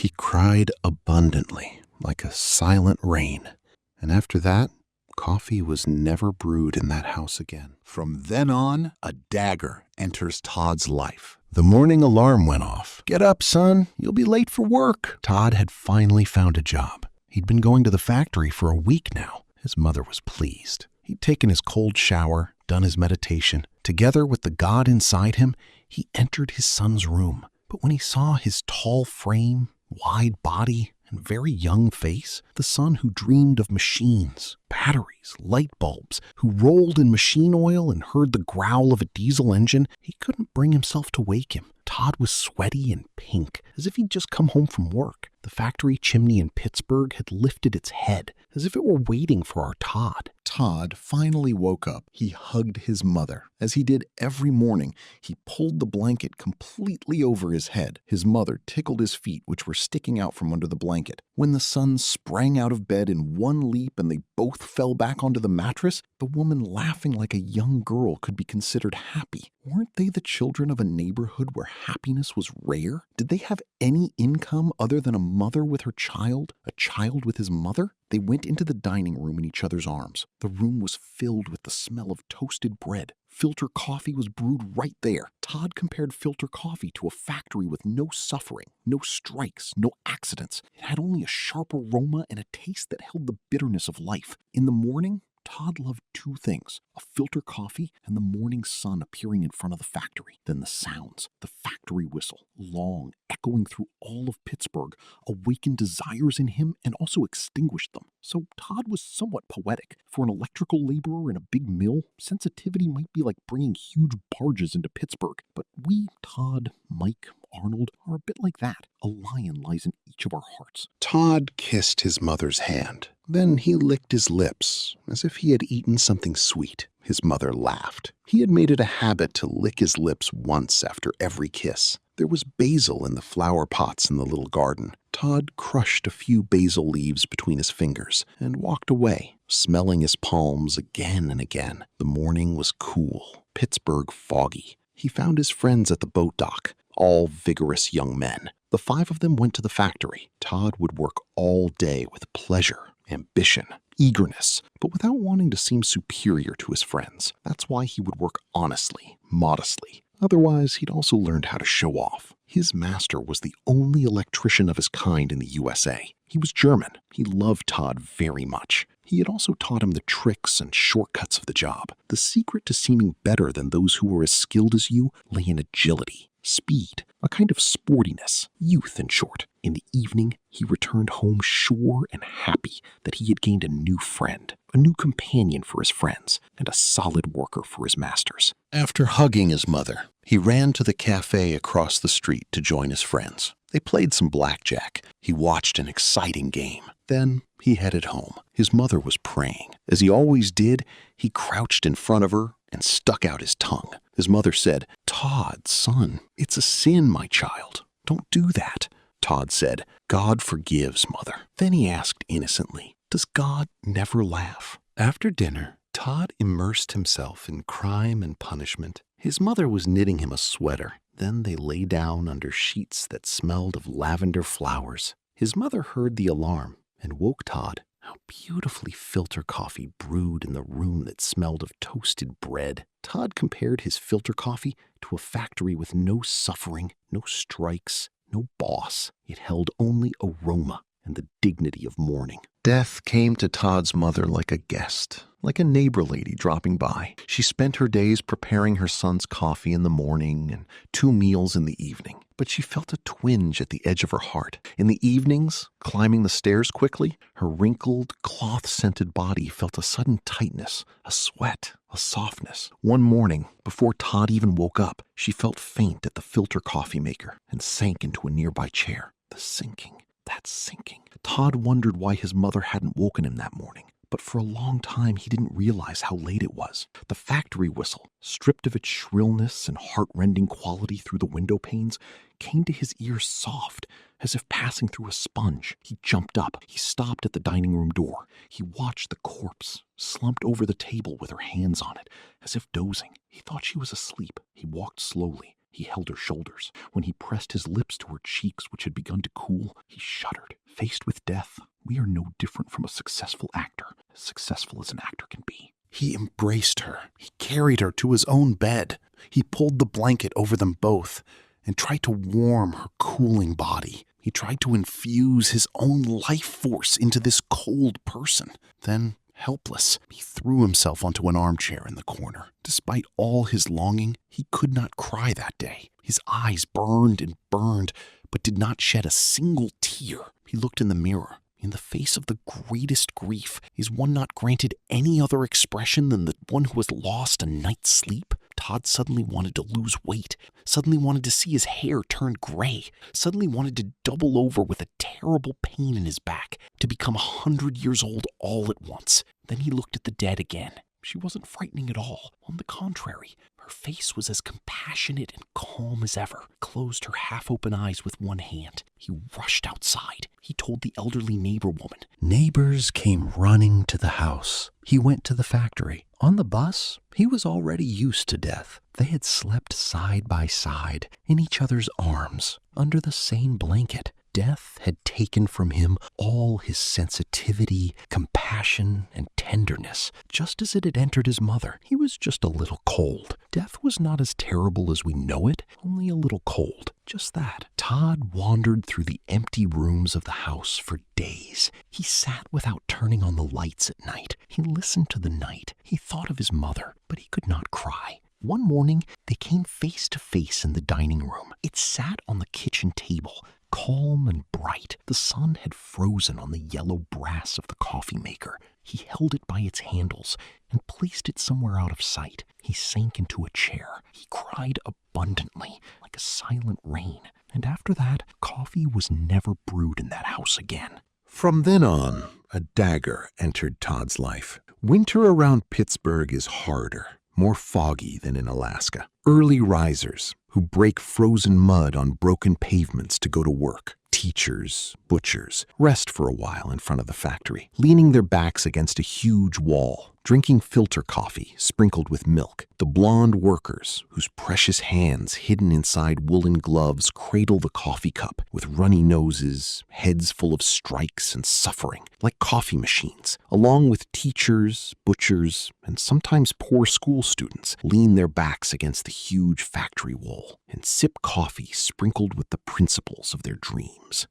He cried abundantly, like a silent rain. And after that, coffee was never brewed in that house again. From then on, a dagger enters Todd's life. The morning alarm went off. "Get up, son. You'll be late for work." Todd had finally found a job. He'd been going to the factory for a week now. His mother was pleased. He'd taken his cold shower, done his meditation. Together with the God inside him, he entered his son's room. But when he saw his tall frame, wide body, and very young face, the son who dreamed of machines, batteries, light bulbs, who rolled in machine oil and heard the growl of a diesel engine, he couldn't bring himself to wake him. Todd was sweaty and pink, as if he'd just come home from work. The factory chimney in Pittsburgh had lifted its head, as if it were waiting for our Todd. Todd finally woke up. He hugged his mother. As he did every morning, he pulled the blanket completely over his head. His mother tickled his feet, which were sticking out from under the blanket. When the son sprang out of bed in one leap and they both fell back onto the mattress, the woman laughing like a young girl could be considered happy. Weren't they the children of a neighborhood where happiness was rare? Did they have any income other than a mother with her child, a child with his mother? They went into the dining room in each other's arms. The room was filled with the smell of toasted bread. Filter coffee was brewed right there. Todd compared filter coffee to a factory with no suffering, no strikes, no accidents. It had only a sharp aroma and a taste that held the bitterness of life. In the morning, Todd loved two things: a filter coffee and the morning sun appearing in front of the factory. Then the sounds, the factory whistle, long, echoing through all of Pittsburgh, awakened desires in him and also extinguished them. So Todd was somewhat poetic. For an electrical laborer in a big mill, sensitivity might be like bringing huge barges into Pittsburgh. But we, Todd, Mike, Arnold, are a bit like that. A lion lies in each of our hearts. Todd kissed his mother's hand. Then he licked his lips, as if he had eaten something sweet. His mother laughed. He had made it a habit to lick his lips once after every kiss. There was basil in the flower pots in the little garden. Todd crushed a few basil leaves between his fingers and walked away, smelling his palms again and again. The morning was cool, Pittsburgh foggy. He found his friends at the boat dock, all vigorous young men. The five of them went to the factory. Todd would work all day with pleasure, ambition, eagerness, but without wanting to seem superior to his friends. That's why he would work honestly, modestly. Otherwise, he'd also learned how to show off. His master was the only electrician of his kind in the USA. He was German. He loved Todd very much. He had also taught him the tricks and shortcuts of the job. The secret to seeming better than those who were as skilled as you lay in agility, speed, a kind of sportiness, youth in short. In the evening, he returned home sure and happy that he had gained a new friend, a new companion for his friends, and a solid worker for his masters. After hugging his mother, he ran to the cafe across the street to join his friends. They played some blackjack. He watched an exciting game. Then he headed home. His mother was praying. As he always did, he crouched in front of her and stuck out his tongue. His mother said, "Todd, son, it's a sin, my child. Don't do that." Todd said, "God forgives, mother." Then he asked innocently, "Does God never laugh?" After dinner, Todd immersed himself in crime and punishment. His mother was knitting him a sweater. Then they lay down under sheets that smelled of lavender flowers. His mother heard the alarm and woke Todd. How beautifully filter coffee brewed in the room that smelled of toasted bread. Todd compared his filter coffee to a factory with no suffering, no strikes, no boss. It held only aroma and the dignity of morning. Death came to Todd's mother like a guest, like a neighbor lady dropping by. She spent her days preparing her son's coffee in the morning and 2 meals in the evening. But she felt a twinge at the edge of her heart. In the evenings, climbing the stairs quickly, her wrinkled, cloth-scented body felt a sudden tightness, a sweat, a softness. One morning, before Todd even woke up, she felt faint at the filter coffee maker and sank into a nearby chair. The sinking. That sinking. Todd wondered why his mother hadn't woken him that morning. But for a long time, he didn't realize how late it was. The factory whistle, stripped of its shrillness and heart-rending quality through the window panes, came to his ears soft, as if passing through a sponge. He jumped up. He stopped at the dining room door. He watched the corpse, slumped over the table with her hands on it, as if dozing. He thought she was asleep. He walked slowly. He held her shoulders. When he pressed his lips to her cheeks, which had begun to cool, he shuddered. Faced with death, we are no different from a successful actor, as successful as an actor can be. He embraced her. He carried her to his own bed. He pulled the blanket over them both and tried to warm her cooling body. He tried to infuse his own life force into this cold person. Then, helpless, he threw himself onto an armchair in the corner. Despite all his longing, he could not cry that day. His eyes burned and burned, but did not shed a single tear. He looked in the mirror. In the face of the greatest grief, is one not granted any other expression than the one who has lost a night's sleep? Todd suddenly wanted to lose weight, suddenly wanted to see his hair turn gray, suddenly wanted to double over with a terrible pain in his back, to become 100 years old all at once. Then he looked at the dead again. She wasn't frightening at all. On the contrary, her face was as compassionate and calm as ever. Closed her half-open eyes with one hand. He rushed outside. He told the elderly neighbor woman. Neighbors came running to the house. He went to the factory. On the bus, he was already used to death. They had slept side by side, in each other's arms, under the same blanket. Death had taken from him all his sensitivity, compassion, and tenderness, just as it had entered his mother. He was just a little cold. Death was not as terrible as we know it, only a little cold. Just that. Todd wandered through the empty rooms of the house for days. He sat without turning on the lights at night. He listened to the night. He thought of his mother, but he could not cry. One morning, they came face to face in the dining room. It sat on the kitchen table, calm and bright. The sun had frozen on the yellow brass of the coffee maker. He held it by its handles and placed it somewhere out of sight. He sank into a chair. He cried abundantly, like a silent rain. And after that, coffee was never brewed in that house again. From then on, a dagger entered Todd's life. Winter around Pittsburgh is harder, more foggy than in Alaska. Early risers who break frozen mud on broken pavements to go to work. Teachers, butchers, rest for a while in front of the factory, leaning their backs against a huge wall, drinking filter coffee sprinkled with milk. The blonde workers, whose precious hands hidden inside woolen gloves cradle the coffee cup with runny noses, heads full of strikes and suffering, like coffee machines, along with teachers, butchers, and sometimes poor school students, lean their backs against the huge factory wall and sip coffee sprinkled with the principles of their dreams.